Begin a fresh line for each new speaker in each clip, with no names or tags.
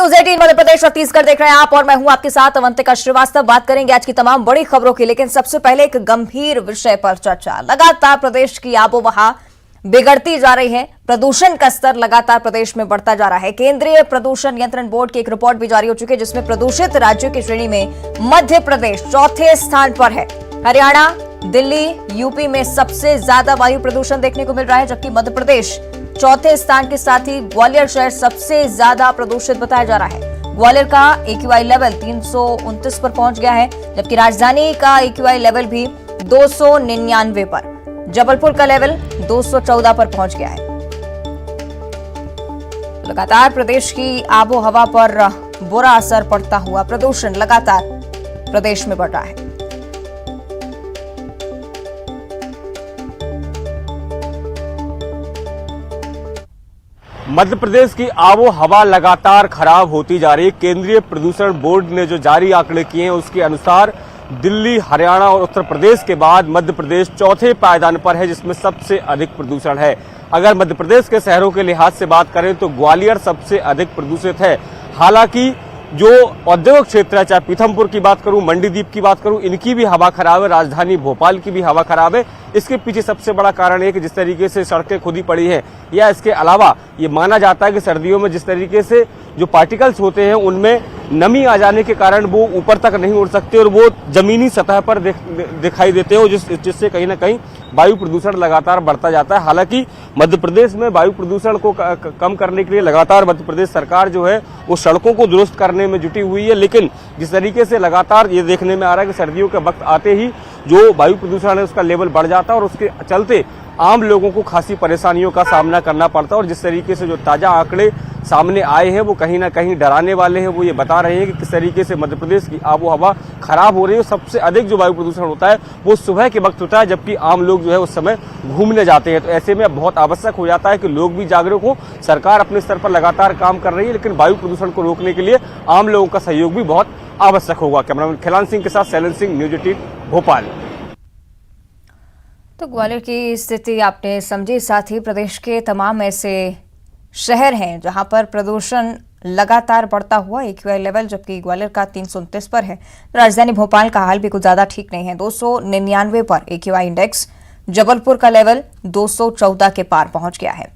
News 18 Madhya Pradesh Chhattisgarh देख रहे हैं आप और मैं हूं आपके साथ अवंतिका श्रीवास्तव। बात करेंगे आज की तमाम बड़ी खबरों की, लेकिन सबसे पहले एक गंभीर विषय पर चर्चा। लगातार प्रदेश की आबोहवा बिगड़ती जा रही है, प्रदूषण का स्तर लगातार प्रदेश में बढ़ता जा रहा है। केंद्रीय प्रदूषण नियंत्रण बोर्ड की एक रिपोर्ट भी जारी हो चुकी है, जिसमें प्रदूषित राज्यों की श्रेणी में मध्य प्रदेश चौथे स्थान पर है। हरियाणा, दिल्ली, यूपी में सबसे ज्यादा वायु प्रदूषण देखने को मिल रहा है, जबकि मध्य प्रदेश चौथे स्थान के साथ ही ग्वालियर शहर सबसे ज्यादा प्रदूषित बताया जा रहा है। ग्वालियर का AQI लेवल 329 पर पहुंच गया है, जबकि राजधानी का AQI लेवल भी 299 पर, जबलपुर का लेवल 214 पर पहुंच गया है। लगातार प्रदेश की आबोहवा पर बुरा असर पड़ता हुआ प्रदूषण लगातार प्रदेश में बढ़ रहा है।
मध्य प्रदेश की आबो हवा लगातार खराब होती जा रही है। केंद्रीय प्रदूषण बोर्ड ने जो जारी आंकड़े किए हैं उसके अनुसार दिल्ली, हरियाणा और उत्तर प्रदेश के बाद मध्य प्रदेश चौथे पायदान पर है, जिसमें सबसे अधिक प्रदूषण है। अगर मध्य प्रदेश के शहरों के लिहाज से बात करें तो ग्वालियर सबसे अधिक प्रदूषित है। हालांकि जो औद्योगिक क्षेत्र है, चाहे पीथमपुर की बात करूं, मंडीदीप की बात करूं, इनकी भी हवा खराब है, राजधानी भोपाल की भी हवा खराब है। इसके पीछे सबसे बड़ा कारण है कि जिस तरीके से सड़कें खुदी पड़ी हैं, या इसके अलावा ये माना जाता है कि सर्दियों में जिस तरीके से जो पार्टिकल्स होते हैं उनमें नमी आ जाने के कारण वो ऊपर तक नहीं उड़ सकते और वो जमीनी सतह पर दिखाई देते हो, जिससे कहीं ना कहीं वायु प्रदूषण लगातार बढ़ता जाता है। हालांकि मध्य प्रदेश में वायु प्रदूषण को कम करने के लिए लगातार मध्य प्रदेश सरकार जो है वो सड़कों को दुरुस्त करने में जुटी हुई है, लेकिन जिस तरीके से लगातार ये देखने में आ रहा है कि सर्दियों के वक्त आते ही जो वायु प्रदूषण है उसका लेवल बढ़ जाता है और उसके चलते आम लोगों को खासी परेशानियों का सामना करना पड़ता है। और जिस तरीके से जो ताजा आंकड़े सामने आए हैं वो कहीं ना कहीं डराने वाले हैं। वो ये बता रहे हैं कि किस तरीके से मध्य प्रदेश की आबोहवा खराब हो रही है। सबसे अधिक जो वायु प्रदूषण होता है वो सुबह के वक्त होता है, जबकि आम लोग जो है उस समय घूमने जाते हैं। तो ऐसे में बहुत आवश्यक हो जाता है कि लोग भी जागरूक हो। सरकार अपने स्तर पर लगातार काम कर रही है, लेकिन वायु प्रदूषण को रोकने के लिए आम लोगों का सहयोग भी बहुत आवश्यक होगा। कैमरामैन खिलान सिंह के साथ शैलन सिंह, न्यूज 18 भोपाल।
तो ग्वालियर की स्थिति आपने समझी, साथ ही प्रदेश के तमाम ऐसे शहर हैं जहां पर प्रदूषण लगातार बढ़ता हुआ AQI लेवल, जबकि ग्वालियर का 329 पर है। तो राजधानी भोपाल का हाल भी कुछ ज्यादा ठीक नहीं है, 299 पर AQI इंडेक्स। जबलपुर का लेवल 214 के पार पहुंच गया है।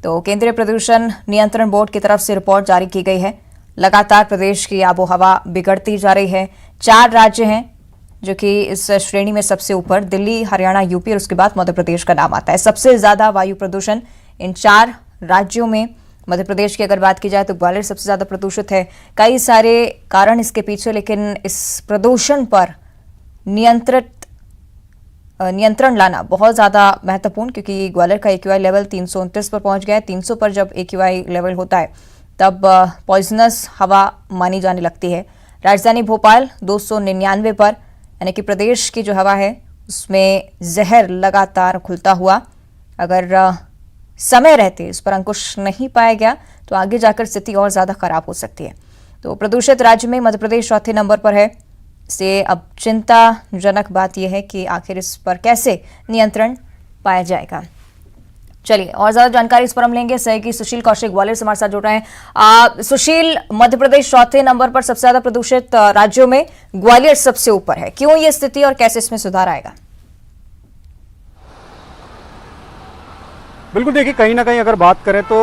तो केंद्रीय प्रदूषण नियंत्रण बोर्ड की तरफ से रिपोर्ट जारी की गई है। लगातार प्रदेश की आबोहवा बिगड़ती जा रही है। 4 राज्य हैं जो कि इस श्रेणी में सबसे ऊपर, दिल्ली, हरियाणा, यूपी और उसके बाद मध्य प्रदेश का नाम आता है। सबसे ज्यादा वायु प्रदूषण इन 4 राज्यों में। मध्य प्रदेश की अगर बात की जाए तो ग्वालियर सबसे ज्यादा प्रदूषित है। कई सारे कारण इसके पीछे, लेकिन इस प्रदूषण पर नियंत्रण लाना बहुत ज्यादा महत्वपूर्ण, क्योंकि ग्वालियर का AQI लेवल 329 पर पहुंच गया है। 300 पर जब AQI लेवल होता है तब पॉइजनस हवा मानी जाने लगती है। राजधानी भोपाल 299 पर, यानी कि प्रदेश की जो हवा है उसमें जहर लगातार खुलता हुआ। अगर समय रहते इस पर अंकुश नहीं पाया गया तो आगे जाकर स्थिति और ज्यादा खराब हो सकती है। तो प्रदूषित राज्य में मध्य प्रदेश चौथे नंबर पर है। से अब चिंताजनक बात यह है कि आखिर इस पर कैसे नियंत्रण पाया जाएगा। चलिए और ज्यादा जानकारी इस पर हम लेंगे। सहयोगी सुशील कौशिक ग्वालियर से हमारे साथ जुड़ रहे हैं। सुशील, मध्य प्रदेश चौथे नंबर पर सबसे ज्यादा प्रदूषित राज्यों में ग्वालियर सबसे ऊपर है, क्यों ये स्थिति और कैसे इसमें सुधार आएगा?
बिल्कुल, देखिए कहीं ना कहीं अगर बात करें तो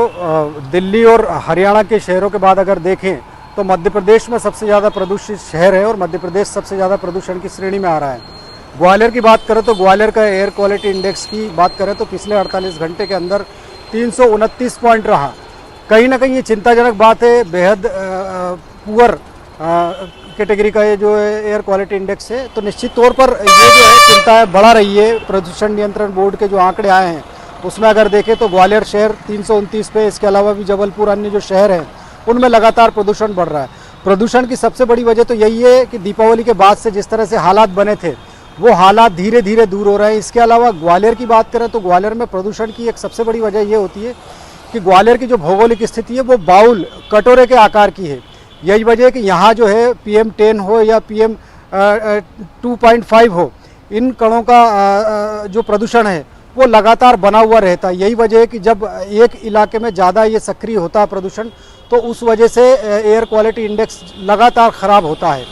दिल्ली और हरियाणा के शहरों के बाद अगर देखें तो मध्य प्रदेश में सबसे ज़्यादा प्रदूषित शहर है और मध्य प्रदेश सबसे ज़्यादा प्रदूषण की श्रेणी में आ रहा है। ग्वालियर की बात करें तो ग्वालियर का एयर क्वालिटी इंडेक्स की बात करें तो पिछले 48 घंटे के अंदर 329 पॉइंट रहा। कहीं ना कहीं ये चिंताजनक बात है। बेहद पुअर कैटेगरी का ये जो एयर क्वालिटी इंडेक्स है, तो निश्चित तौर पर ये जो है चिंता बढ़ा रही है। प्रदूषण नियंत्रण बोर्ड के जो आंकड़े आए हैं उसमें अगर देखें तो ग्वालियर शहर 329 पे, इसके अलावा भी जबलपुर, अन्य जो शहर हैं उनमें लगातार प्रदूषण बढ़ रहा है। प्रदूषण की सबसे बड़ी वजह तो यही है कि दीपावली के बाद से जिस तरह से हालात बने थे वो हालात धीरे धीरे दूर हो रहे हैं। इसके अलावा ग्वालियर की बात करें तो ग्वालियर में प्रदूषण की एक सबसे बड़ी वजह ये होती है कि ग्वालियर की जो भौगोलिक स्थिति है वो बाउल, कटोरे के आकार की है। यही वजह है कि यहाँ जो है PM10 हो या PM 2.5 हो, इन कणों का जो प्रदूषण है वो लगातार बना हुआ रहता है। यही वजह है कि जब एक इलाके में ज़्यादा ये सक्रिय होता है प्रदूषण तो उस वजह से एयर क्वालिटी इंडेक्स लगातार ख़राब होता है।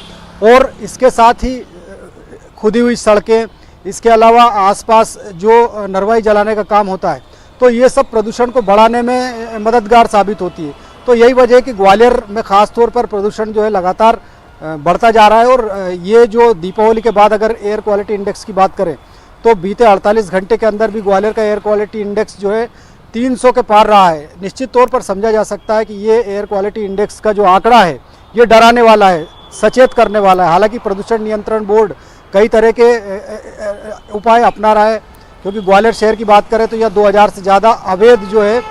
और इसके साथ ही खुदी हुई सड़कें, इसके अलावा आसपास जो नरवाई जलाने का काम होता है, तो ये सब प्रदूषण को बढ़ाने में मददगार साबित होती है। तो यही वजह है कि ग्वालियर में ख़ास तौर पर प्रदूषण जो है लगातार बढ़ता जा रहा है। और ये जो दीपावली के बाद अगर एयर क्वालिटी इंडेक्स की बात करें तो बीते 48 घंटे के अंदर भी ग्वालियर का एयर क्वालिटी इंडेक्स जो है 300 के पार रहा है। निश्चित तौर पर समझा जा सकता है कि ये एयर क्वालिटी इंडेक्स का जो आंकड़ा है ये डराने वाला है, सचेत करने वाला है। हालांकि प्रदूषण नियंत्रण बोर्ड कई तरह के उपाय अपना रहा है, क्योंकि ग्वालियर शहर की बात करें तो यह 2000 से ज़्यादा अवैध जो है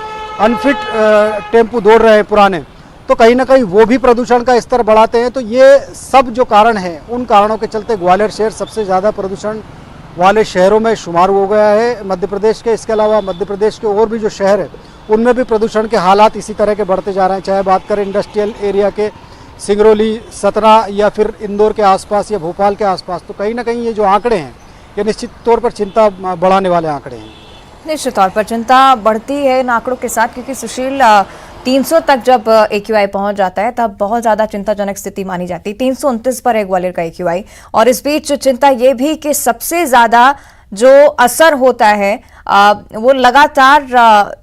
अनफिट टेम्पो दौड़ रहे हैं पुराने, तो कहीं ना कहीं वो भी प्रदूषण का स्तर बढ़ाते हैं। तो ये सब जो कारण हैं, उन कारणों के चलते ग्वालियर शहर सबसे ज़्यादा प्रदूषण वाले शहरों में शुमार हो गया है मध्य प्रदेश के। इसके अलावा मध्य प्रदेश के और भी जो शहर है उनमें भी प्रदूषण के हालात इसी तरह के बढ़ते जा रहे हैं, चाहे बात करें इंडस्ट्रियल एरिया के, सिंगरौली, सतना या फिर इंदौर के आसपास या भोपाल के आसपास। तो कहीं ना कहीं ये जो आंकड़े हैं ये निश्चित तौर पर चिंता बढ़ाने वाले आंकड़े हैं।
निश्चित तौर पर चिंता बढ़ती है इन आंकड़ों के साथ, क्योंकि सुशील 300 तक जब AQI पहुंच जाता है तब बहुत ज्यादा चिंताजनक स्थिति मानी जाती है। 329 पर है ग्वालियर का AQI। और इस बीच चिंता ये भी कि सबसे ज्यादा जो असर होता है वो लगातार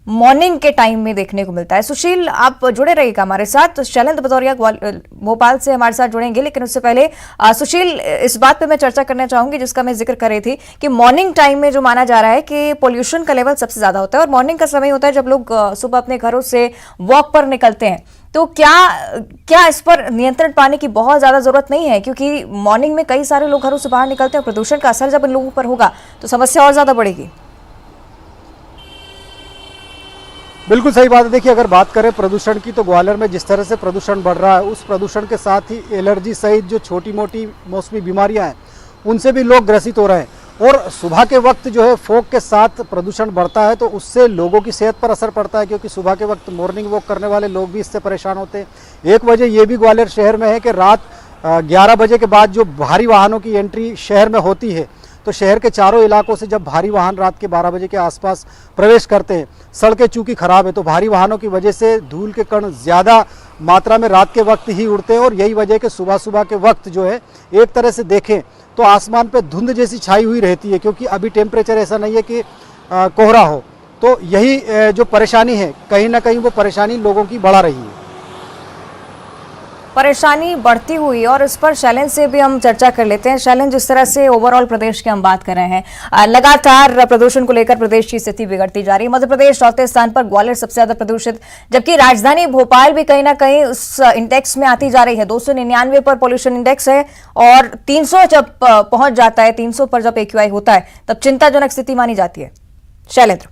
मॉर्निंग के टाइम में देखने को मिलता है। सुशील, आप जुड़े रहिएगा हमारे साथ। शैलेंद्र भदौरिया भोपाल से हमारे साथ जुड़ेंगे, लेकिन उससे पहले सुशील, इस बात पे मैं चर्चा करना चाहूंगी जिसका मैं जिक्र कर रही थी कि मॉर्निंग टाइम में जो माना जा रहा है कि पोल्यूशन का लेवल सबसे ज्यादा होता है, और मॉर्निंग का समय होता है जब लोग सुबह अपने घरों से वॉक पर निकलते हैं। तो क्या इस पर नियंत्रण पाने की बहुत ज्यादा जरूरत नहीं है? क्योंकि मॉर्निंग में कई सारे लोग घरों से बाहर निकलते हैं, प्रदूषण का असर जब इन लोगों पर होगा तो समस्या और ज्यादा बढ़ेगी।
बिल्कुल सही बात है। देखिए, अगर बात करें प्रदूषण की तो ग्वालियर में जिस तरह से प्रदूषण बढ़ रहा है, उस प्रदूषण के साथ ही एलर्जी सहित जो छोटी मोटी मौसमी बीमारियां हैं उनसे भी लोग ग्रसित हो रहे हैं। और सुबह के वक्त जो है फॉग के साथ प्रदूषण बढ़ता है तो उससे लोगों की सेहत पर असर पड़ता है, क्योंकि सुबह के वक्त मॉर्निंग वॉक करने वाले लोग भी इससे परेशान होते हैं। एक वजह ये भी ग्वालियर शहर में है कि रात 11 बजे के बाद जो भारी वाहनों की एंट्री शहर में होती है, तो शहर के चारों इलाकों से जब भारी वाहन रात के 12 बजे के आसपास प्रवेश करते हैं, सड़कें चूंकि खराब है तो भारी वाहनों की वजह से धूल के कण ज़्यादा मात्रा में रात के वक्त ही उड़ते हैं। और यही वजह कि सुबह के वक्त जो है एक तरह से देखें तो आसमान पे धुंध जैसी छाई हुई रहती है, क्योंकि अभी टेम्परेचर ऐसा नहीं है कि कोहरा हो। तो यही जो परेशानी है, कहीं ना कहीं वो परेशानी लोगों की बढ़ा रही है,
परेशानी बढ़ती हुई। और इस पर शैलेंद्र से भी हम चर्चा कर लेते हैं। शैलेंद्र, जिस तरह से ओवरऑल प्रदेश की हम बात कर रहे हैं, लगातार प्रदूषण को लेकर प्रदेश की स्थिति बिगड़ती जा रही है। मध्य प्रदेश चौथे स्थान पर, ग्वालियर सबसे ज्यादा प्रदूषित, जबकि राजधानी भोपाल भी कहीं ना कहीं उस इंडेक्स में आती जा रही है। 299 पर पॉल्यूशन इंडेक्स है, और 300 जब पहुंच जाता है, 300 पर जब AQI होता है तब चिंताजनक स्थिति मानी जाती है। शैलेंद्र,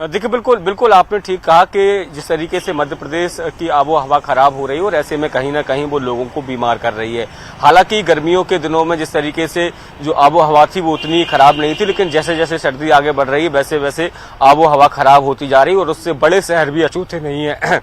देखिए, बिल्कुल आपने ठीक कहा कि जिस तरीके से मध्य प्रदेश की आबो हवा खराब हो रही है और ऐसे में कहीं ना कहीं वो लोगों को बीमार कर रही है। हालांकि गर्मियों के दिनों में जिस तरीके से जो आबो हवा थी वो उतनी खराब नहीं थी, लेकिन जैसे जैसे सर्दी आगे बढ़ रही है वैसे वैसे आबो हवा खराब होती जा रही है, और उससे बड़े शहर भी अछूते नहीं है।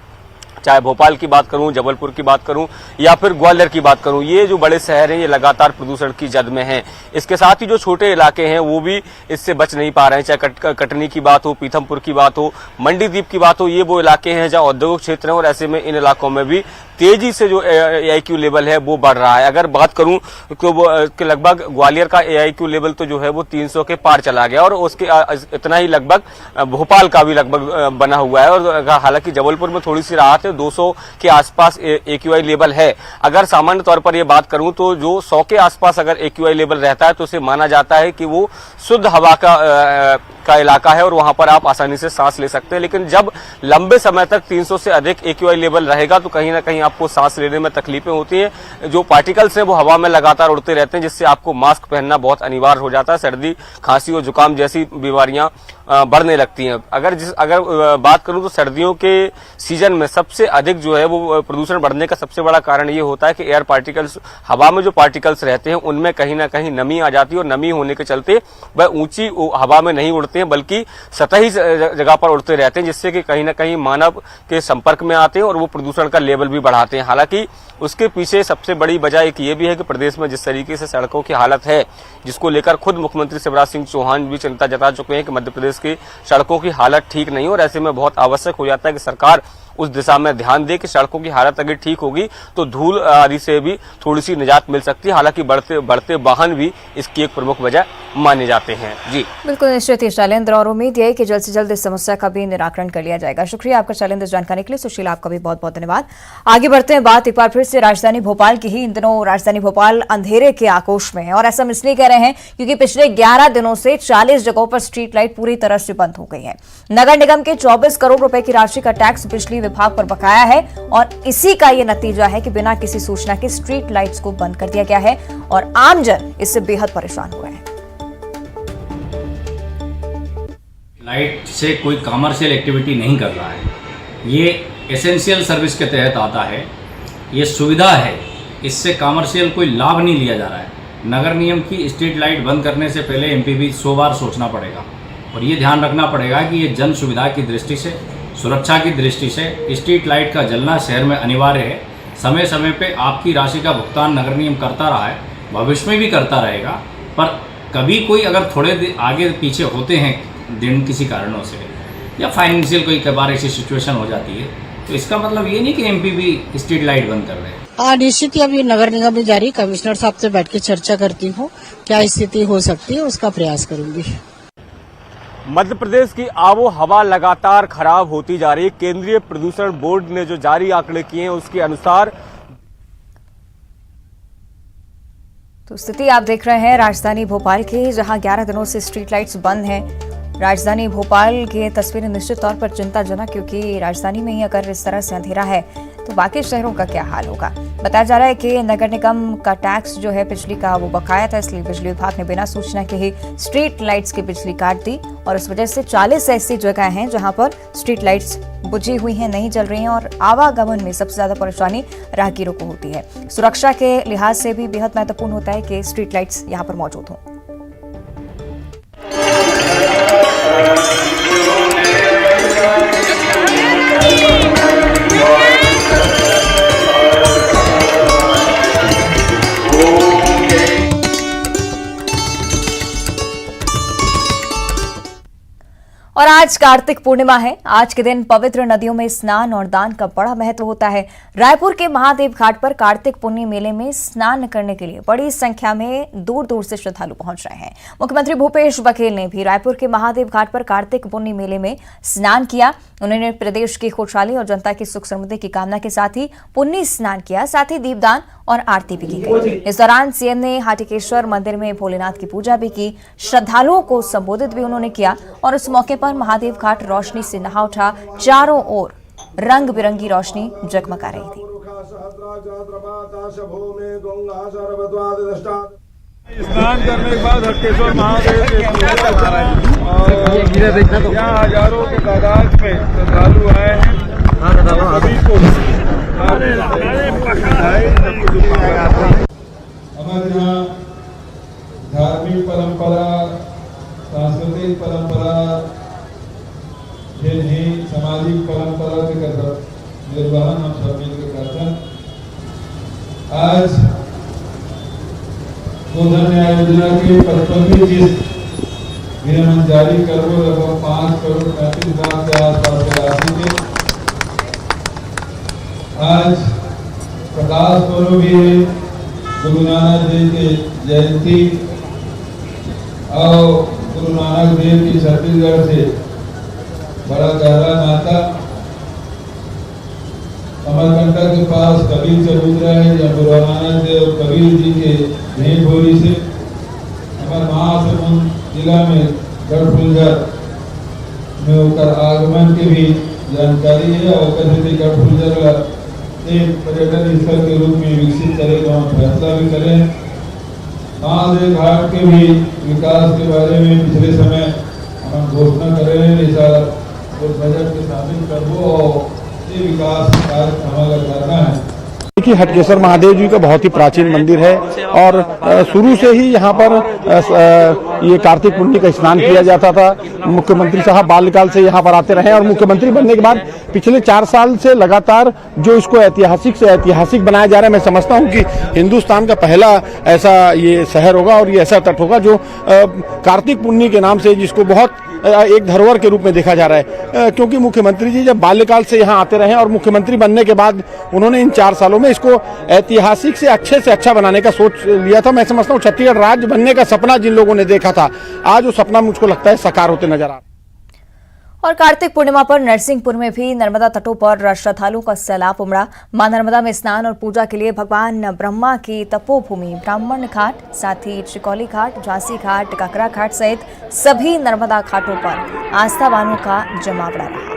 चाहे भोपाल की बात करूं, जबलपुर की बात करूं या फिर ग्वालियर की बात करूं, ये जो बड़े शहर हैं ये लगातार प्रदूषण की जद में हैं। इसके साथ ही जो छोटे इलाके हैं वो भी इससे बच नहीं पा रहे हैं। चाहे कटनी की बात हो, पीथमपुर की बात हो, मंडीदीप की बात हो, ये वो इलाके हैं जहां औद्योगिक क्षेत्र हैं, और ऐसे में इन इलाकों में भी तेजी से जो AIQ लेवल है वो बढ़ रहा है। अगर बात करूं तो लगभग ग्वालियर का AIQ लेवल तो जो है वो 300 के पार चला गया, और उसके इतना ही लगभग भोपाल का भी लगभग बना हुआ है। और हालांकि जबलपुर में थोड़ी सी राहत है, 200 के आसपास AQI लेवल है। अगर सामान्य तौर पर यह बात करूं तो जो 100 के आसपास अगर AQI लेवल रहता है तो उसे माना जाता है कि वो शुद्ध हवा का इलाका है और वहां पर आप आसानी से सांस ले सकते हैं। लेकिन जब लंबे समय तक 300 से अधिक AQI लेवल रहेगा तो कहीं ना कहीं आपको सांस लेने में तकलीफें होती हैं। जो पार्टिकल्स हैं वो हवा में लगातार उड़ते रहते हैं, जिससे आपको मास्क पहनना बहुत अनिवार्य हो जाता है। सर्दी, खांसी और जुकाम जैसी बीमारियां बढ़ने लगती हैं। अगर बात करूं तो सर्दियों के सीजन में सबसे अधिक जो है वो प्रदूषण बढ़ने का सबसे बड़ा कारण ये होता है कि एयर पार्टिकल्स, हवा में जो पार्टिकल्स रहते हैं उनमें कहीं ना कहीं नमी आ जाती है, और नमी होने के चलते वह ऊंची हवा में नहीं उड़ते उड़ते हैं बल्कि सतही जगह पर उड़ते रहते हैं, जिससे कि कहीं ना कहीं मानव के संपर्क में आते हैं और वो प्रदूषण का लेवल भी बढ़ाते हैं। हालांकि उसके पीछे सबसे बड़ी वजह एक ये भी है कि प्रदेश में जिस तरीके से सड़कों की हालत है, जिसको लेकर खुद मुख्यमंत्री शिवराज सिंह चौहान भी चिंता जता चुके हैं कि मध्य प्रदेश की सड़कों की हालत ठीक नहीं और ऐसे में बहुत आवश्यक हो जाता है कि सरकार उस दिशा में ध्यान दे कि सड़कों की हालत अगर ठीक होगी तो धूल आदि से भी थोड़ी सी निजात मिल सकती है। हालांकि बढ़ते वाहन भी इसकी एक प्रमुख वजह माने जाते हैं। जी
बिल्कुल निश्चित ही शैलेंद्र, और उम्मीद है कि जल्द से जल्द इस समस्या का भी निराकरण कर लिया जाएगा। शुक्रिया आपका शैलेंद्र जानकारी के लिए। सुशील, आपका भी बहुत बहुत धन्यवाद। आगे बढ़ते हैं, बात एक बार फिर से राजधानी भोपाल की ही। इन दिनों राजधानी भोपाल अंधेरे के आक्रोश में है और ऐसा हम इसलिए कह रहे हैं क्योंकि पिछले 11 दिनों से 40 जगहों पर स्ट्रीट लाइट पूरी तरह से बंद हो गई है। नगर निगम के 24 करोड़ रुपए की राशि का टैक्स बिजली विभाग पर बकाया है और इसी का यह नतीजा है कि बिना किसी सूचना के स्ट्रीट लाइट्स को बंद कर दिया गया है और आमजन इससे बेहद परेशान हो रहे हैं।
लाइट से कोई कमर्शियल एक्टिविटी नहीं कर रहा है, ये एसेंशियल सर्विस के तहत आता है, ये सुविधा है, इससे कमर्शियल कोई लाभ नहीं लिया जा रहा है। नगर निगम की स्ट्रीट लाइट बंद करने से पहले एमपीबी 100 बार सोचना पड़ेगा और ये ध्यान रखना पड़ेगा कि ये जन सुविधा की दृष्टि से, सुरक्षा की दृष्टि से स्ट्रीट लाइट का जलना शहर में अनिवार्य है। समय समय पे आपकी राशि का भुगतान नगर निगम करता रहा है, भविष्य में भी करता रहेगा, पर कभी कोई अगर थोड़े आगे पीछे होते हैं दिन किसी कारणों से या फाइनेंशियल कोई कई बार ऐसी सिचुएशन हो जाती है, तो इसका मतलब ये नहीं कि एमपीबी स्ट्रीट लाइट बंद कर रहे हैं।
निश्चित ही अभी नगर निगम में जारी कमिश्नर साहब से बैठ के चर्चा करती हूँ, क्या स्थिति हो सकती है उसका प्रयास करूंगी।
मध्य प्रदेश की आबो हवा लगातार खराब होती जा रही है। केंद्रीय प्रदूषण बोर्ड ने जो जारी आंकड़े किए हैं उसके अनुसार
तो स्थिति आप देख रहे हैं राजधानी भोपाल की, जहां 11 दिनों से स्ट्रीट लाइट्स बंद हैं। राजधानी भोपाल की तस्वीरें निश्चित तौर पर चिंताजनक, क्योंकि राजधानी में ही अगर इस तरह से अंधेरा है तो बाकी शहरों का क्या हाल होगा। बताया जा रहा है कि नगर निगम का टैक्स जो है बिजली का वो बकाया था, इसलिए बिजली विभाग ने बिना सूचना के ही स्ट्रीट लाइट्स की बिजली काट दी और इस वजह से 40 ऐसी जगह हैं जहां पर स्ट्रीट लाइट्स बुझी हुई हैं, नहीं जल रही हैं और आवागमन में सबसे ज्यादा परेशानी राहगीरों को होती है। सुरक्षा के लिहाज से भी बेहद महत्वपूर्ण होता है कि स्ट्रीट लाइट्स यहां पर मौजूद हों। और आज कार्तिक पूर्णिमा है। आज के दिन पवित्र नदियों में स्नान और दान का बड़ा महत्व होता है। रायपुर के महादेव घाट पर कार्तिक पुण्य मेले में स्नान करने के लिए बड़ी संख्या में दूर दूर से श्रद्धालु पहुंच रहे हैं। मुख्यमंत्री भूपेश बघेल ने भी रायपुर के महादेव घाट पर कार्तिक पुण्य मेले में स्नान किया। उन्होंने प्रदेश की खुशहाली और जनता की सुख समृद्धि की कामना के साथ ही पुण्य स्नान किया, साथ ही दीपदान और आरती भी की गई। इस दौरान सीएम ने हाटिकेश्वर मंदिर में भोलेनाथ की पूजा भी की, श्रद्धालुओं को संबोधित भी उन्होंने किया और इस मौके पर महादेव घाट रोशनी से नहा उठा। चारों ओर रंग बिरंगी रोशनी जगमगा रही थी।
स्नान करने के बाद हटकेश्वर महादेव के और यहाँ हजारों की तादाद में श्रद्धालु आए हैं। सभी को हमारे यहाँ धार्मिक परंपरा, सांस्कृतिक परंपरा, सामाजिक परंपरा के निर्वहन हम सब मिलकर करते हैं। आज गोधन न्याय योजना के 55 किस्त गृह जारी कर लगभग 5 करोड़ 35 लाख के आसपास की राशि के आज प्रकाश पर्व भी है। गुरु नानक देव की जयंती और गुरु नानक देव की छत्तीसगढ़ से बड़ा गहरा नाता। अमरकंटक के पास कबीर चबूतरा है, जहाँ गुरु नानक देव कबीर जी के भेंट भोरी से हमारे महासमुंद जिला में गढ़फुलझर में होकर आगमन की भी जानकारी है और कहते गढ़फुलझर एक पर्यटन स्थल के रूप में विकसित करे तो हम फैसला भी करें। महादेव घाट के भी विकास के बारे में पिछले समय हम घोषणा कर रहे हैं, इस बजट में शामिल करबो और ये विकास कार्य हमारा करना है।
देखिए, हटकेश्वर महादेव जी का बहुत ही प्राचीन मंदिर है और शुरू से ही यहाँ पर ये कार्तिक पुण्य का स्नान किया जाता था। मुख्यमंत्री साहब बाल्यकाल से यहाँ पर आते रहे और मुख्यमंत्री बनने के बाद पिछले 4 साल से लगातार जो इसको ऐतिहासिक से ऐतिहासिक बनाया जा रहा है। मैं समझता हूँ कि हिंदुस्तान का पहला ऐसा ये शहर होगा और ये ऐसा तट होगा जो कार्तिक पुण्य के नाम से जिसको बहुत एक धरोहर के रूप में देखा जा रहा है, क्योंकि मुख्यमंत्री जी जब बाल्यकाल से यहाँ आते रहे और मुख्यमंत्री बनने के बाद उन्होंने इन 4 सालों में इसको ऐतिहासिक से अच्छा बनाने का सोच लिया था। मैं समझता हूँ छत्तीसगढ़ राज्य बनने का सपना जिन लोगों ने देखा था, आज वो सपना मुझको लगता है साकार होते नजर आ रहा है।
और कार्तिक पूर्णिमा पर नरसिंहपुर में भी नर्मदा तटों पर श्रद्धालुओं का सैलाब उमड़ा। मां नर्मदा में स्नान और पूजा के लिए भगवान ब्रह्मा की तपोभूमि ब्राह्मण घाट, साथ ही चिकौली घाट, झांसी घाट, काकरा घाट सहित सभी नर्मदा घाटों पर आस्थावानों का जमावड़ा रहा।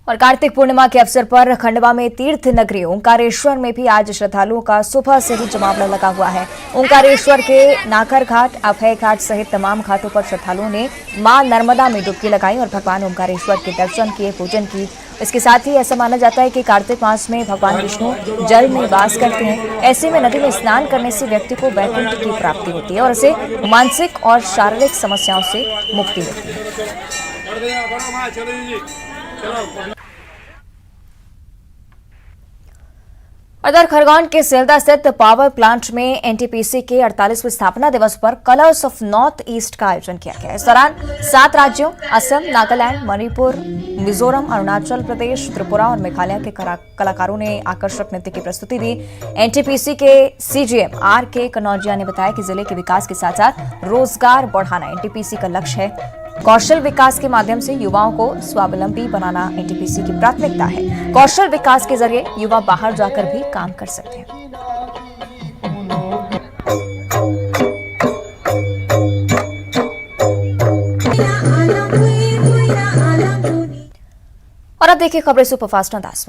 और कार्तिक पूर्णिमा के अवसर पर खंडवा में तीर्थ नगरी ओंकारेश्वर में भी आज श्रद्धालुओं का सुबह से ही जमावड़ा लगा हुआ है। ओंकारेश्वर के नाकर घाट, अभय घाट सहित तमाम घाटों पर श्रद्धालुओं ने मां नर्मदा में डुबकी लगाई और भगवान ओंकारेश्वर के दर्शन किए, पूजन की। इसके साथ ही ऐसा माना जाता है कि कार्तिक मास में भगवान विष्णु जल में वास करते हैं। ऐसे में नदी में स्नान करने से व्यक्ति को वैकुंठ की प्राप्ति होती है और इसे मानसिक और शारीरिक समस्याओं से मुक्ति मिलती है। उधर खरगोन के सेल्दा स्थित पावर प्लांट में एनटीपीसी के 48वें स्थापना दिवस पर कलर्स ऑफ नॉर्थ ईस्ट का आयोजन किया गया। इस दौरान 7 राज्यों असम, नागालैंड, मणिपुर, मिजोरम, अरुणाचल प्रदेश, त्रिपुरा और मेघालय के कलाकारों ने आकर्षक नृत्य की प्रस्तुति दी। एनटीपीसी के सीजीएम आर.के. कनौजिया ने बताया कि जिले के विकास के साथ साथ रोजगार बढ़ाना एनटीपीसी का लक्ष्य है। कौशल विकास के माध्यम से युवाओं को स्वावलंबी बनाना एनटीपीसी की प्राथमिकता है। कौशल विकास के जरिए युवा बाहर जाकर भी काम कर सकते हैं। और अब देखिए खबरें सुपरफास्ट अंदाज में।